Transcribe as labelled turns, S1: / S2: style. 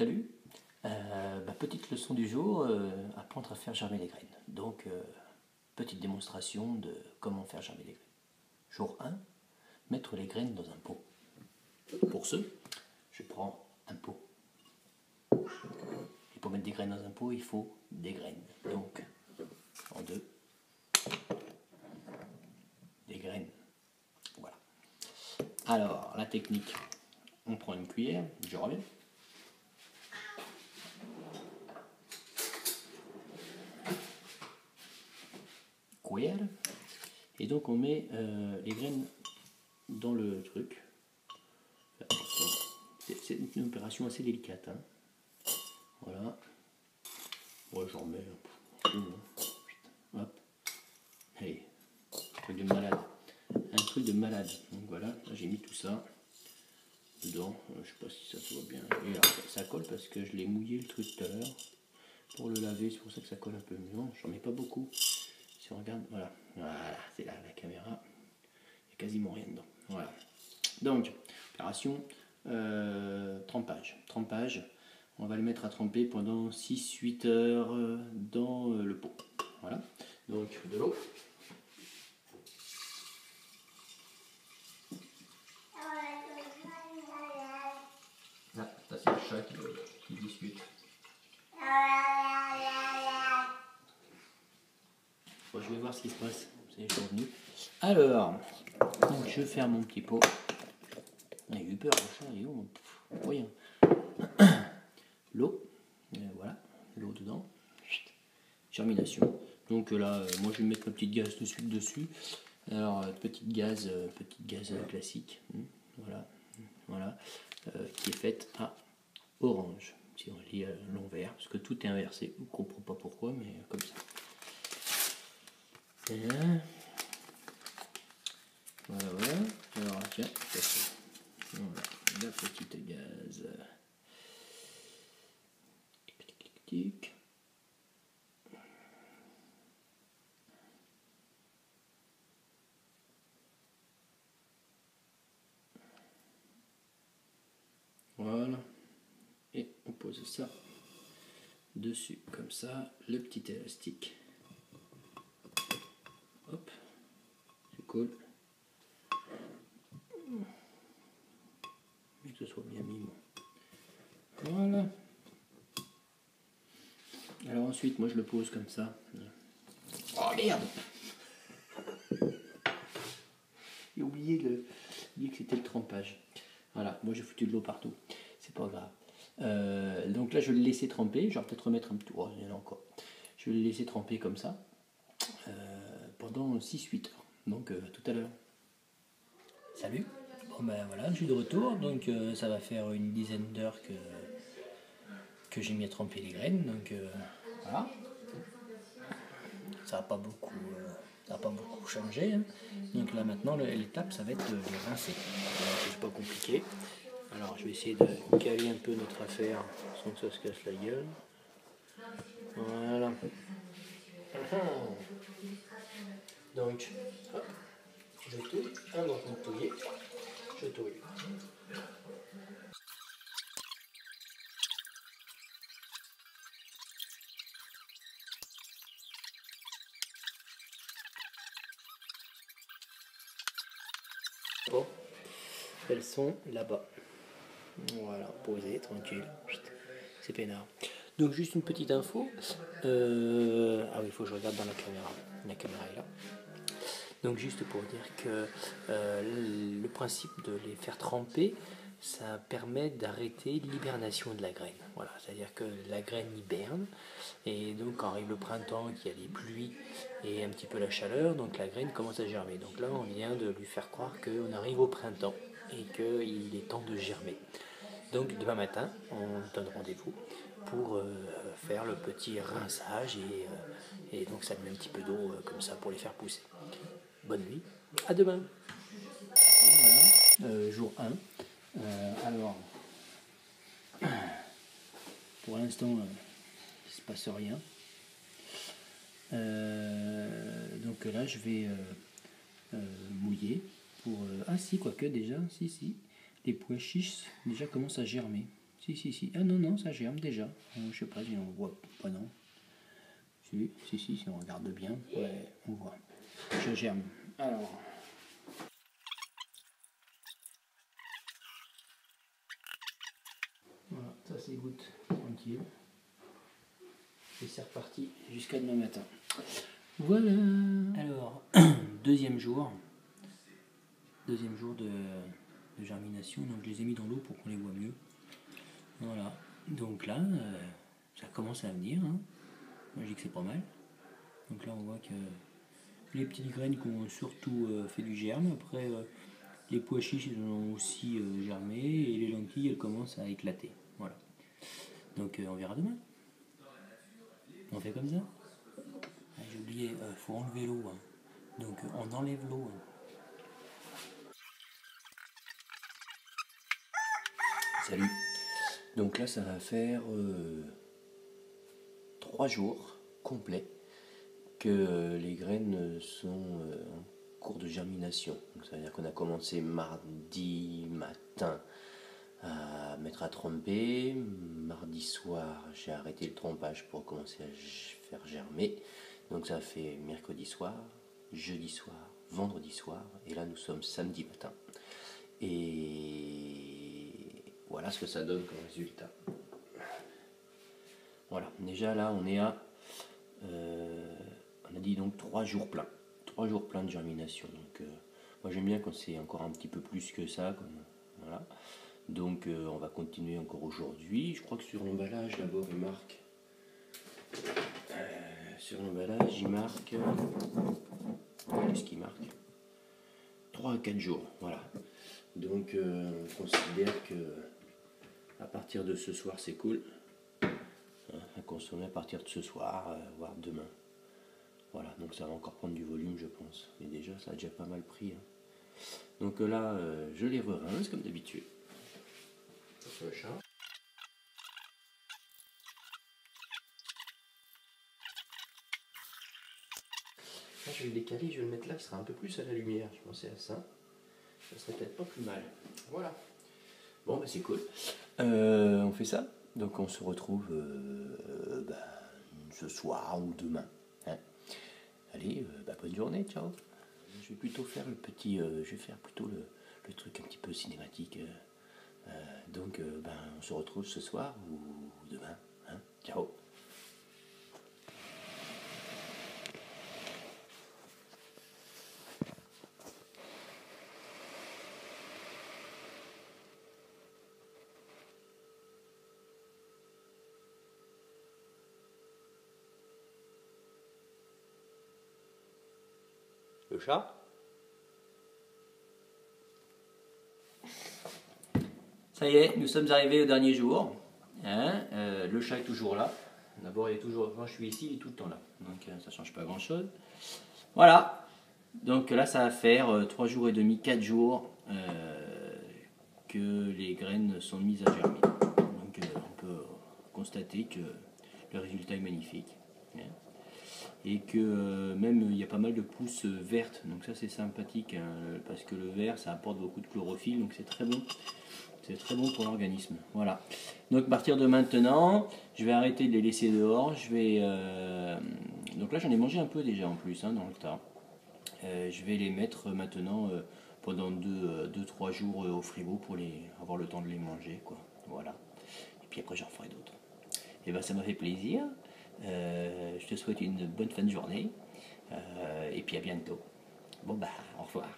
S1: Salut, petite leçon du jour, apprendre à faire germer les graines. Donc, petite démonstration de comment faire germer les graines. Jour 1, mettre les graines dans un pot. Pour ce, je prends un pot. Et pour mettre des graines dans un pot, il faut des graines. Donc, en deux, des graines. Voilà. Alors, la technique, on prend une cuillère, je reviens. Et donc on met les graines dans le truc. C'est une opération assez délicate. Hein. Voilà. Moi j'en mets un peu. Hop. Allez. Un truc de malade. Un truc de malade. Donc voilà, j'ai mis tout ça dedans. Je sais pas si ça se voit bien. Et alors, ça colle parce que je l'ai mouillé le truc tout à l'heure. Pour le laver, c'est pour ça que ça colle un peu mieux. Non, j'en mets pas beaucoup. Si on regarde, voilà, c'est là la caméra, il n'y a quasiment rien dedans. Voilà. Donc, opération trempage. Trempage, on va le mettre à tremper pendant 6-8 heures dans le pot. Voilà. Donc, de l'eau. Là, ça c'est le chat qui discute. Bon, je vais voir ce qui se passe. C'est revenu. Alors, donc je ferme mon petit pot. Il a eu peur, le chat, il est où ? Rien. L'eau, voilà, l'eau dedans. Germination. Donc là, moi je vais mettre ma petite gaze tout de suite dessus. Alors, petite gaz classique. Voilà, voilà, qui est faite à orange. Si on lit à l'envers, parce que tout est inversé. On ne comprend pas pourquoi, mais comme ça. Voilà, voilà. Alors, tiens, voilà, la petite gaz. Tic. Voilà. Et on pose ça dessus, comme ça, le petit élastique. Hop, c'est cool. Mais que ce soit bien mis. Voilà. Alors ensuite, moi je le pose comme ça. Oh merde! J'ai oublié que c'était le trempage. Voilà, moi j'ai foutu de l'eau partout. C'est pas grave. Donc là je vais le laisser tremper. Je vais peut-être remettre un petit. Oh, il y en a encore. Je vais le laisser tremper comme ça pendant 6-8 heures. Donc tout à l'heure. Salut! Bon ben voilà, je suis de retour. Donc ça va faire une dizaine d'heures que j'ai mis à tremper les graines. Donc voilà. Ça n'a pas beaucoup changé. Hein. Donc là maintenant l'étape ça va être de les rincer. C'est pas compliqué. Alors je vais essayer de caler un peu notre affaire sans que ça se casse la gueule. Voilà. Donc hop, je touille, avant de touiller, je touille. Bon, elles sont là-bas. Voilà, posées, tranquille. C'est peinard. Donc juste une petite info. Ah oui, il faut que je regarde dans la caméra. La caméra est là. Donc juste pour dire que le principe de les faire tremper, ça permet d'arrêter l'hibernation de la graine. Voilà, c'est-à-dire que la graine hiberne, et donc quand arrive le printemps, qu'il y a les pluies et un petit peu la chaleur, donc la graine commence à germer. Donc là, on vient de lui faire croire qu'on arrive au printemps et qu'il est temps de germer. Donc demain matin, on donne rendez-vous pour faire le petit rinçage et donc ça met un petit peu d'eau comme ça pour les faire pousser. Bonne nuit, à demain. Voilà, jour 1. Alors, pour l'instant, il ne se passe rien. Donc là, je vais mouiller pour... ah si, quoique déjà, si, les pois chiches déjà commencent à germer. Si. Ah non, ça germe déjà. Je sais pas si on voit pas, non. Si on regarde bien, ouais, on voit. Je germe. Alors. Voilà, ça s'égoutte tranquille. Et c'est reparti jusqu'à demain matin. Voilà. Alors, deuxième jour de germination. Donc je les ai mis dans l'eau pour qu'on les voit mieux. Voilà. Donc là, ça commence à venir. Hein. Moi je dis que c'est pas mal. Donc là on voit que les petites graines qui ont surtout fait du germe. Après les pois chiches ils ont aussi germé et les lentilles elles commencent à éclater. Voilà. Donc on verra demain. On fait comme ça. Ah, j'ai oublié, faut enlever l'eau. Hein. Donc on enlève l'eau. Hein. Salut. Donc là ça va faire 3 jours complets que les graines sont en cours de germination. Donc ça veut dire qu'on a commencé mardi matin à mettre à tremper. Mardi soir, j'ai arrêté le trempage pour commencer à faire germer. Donc ça fait mercredi soir, jeudi soir, vendredi soir. Et là, nous sommes samedi matin. Et voilà ce que ça donne comme résultat. Voilà, déjà là, on est à... on a dit donc 3 jours pleins. 3 jours pleins de germination. Donc moi j'aime bien quand c'est encore un petit peu plus que ça. Voilà. Donc on va continuer encore aujourd'hui. Je crois que sur l'emballage d'abord il marque. Sur l'emballage il marque. Qu'est-ce qu'il marque 3 à 4 jours. Voilà. Donc on considère que à partir de ce soir c'est cool. À consommer à partir de ce soir, voire demain. Voilà, donc ça va encore prendre du volume je pense. Mais déjà ça a déjà pas mal pris. Hein. Donc là je les re-rince comme d'habitude. Le chat. Là, je vais le décaler, je vais le mettre là, il sera un peu plus à la lumière. Je pensais à ça. Ça serait peut-être pas plus mal. Voilà. Bon, bah, c'est cool. On fait ça. Donc on se retrouve ce soir ou demain. Hein. Allez, bonne journée, ciao. Je vais plutôt faire le petit. Je vais faire plutôt le truc un petit peu cinématique. Donc on se retrouve ce soir ou demain. Hein. Ciao. Le chat. Ça y est, nous sommes arrivés au dernier jour. Hein, le chat est toujours là. D'abord, il est toujours. Quand je suis ici, il est tout le temps là. Donc, ça ne change pas grand-chose. Voilà. Donc là, ça va faire 3 jours et demi, 4 jours que les graines sont mises à germer. Donc, on peut constater que le résultat est magnifique. Hein. Et que même il y a pas mal de pousses vertes, donc ça c'est sympathique hein, parce que le vert ça apporte beaucoup de chlorophylle, donc c'est très bon pour l'organisme. Voilà, donc à partir de maintenant je vais arrêter de les laisser dehors. Donc là j'en ai mangé un peu déjà en plus hein, dans le tas. Je vais les mettre maintenant pendant 2-3 jours au frigo pour avoir le temps de les manger quoi. Voilà, et puis après j'en ferai d'autres. Et ben ça m'a fait plaisir. Je te souhaite une bonne fin de journée et puis à bientôt. Bon au revoir.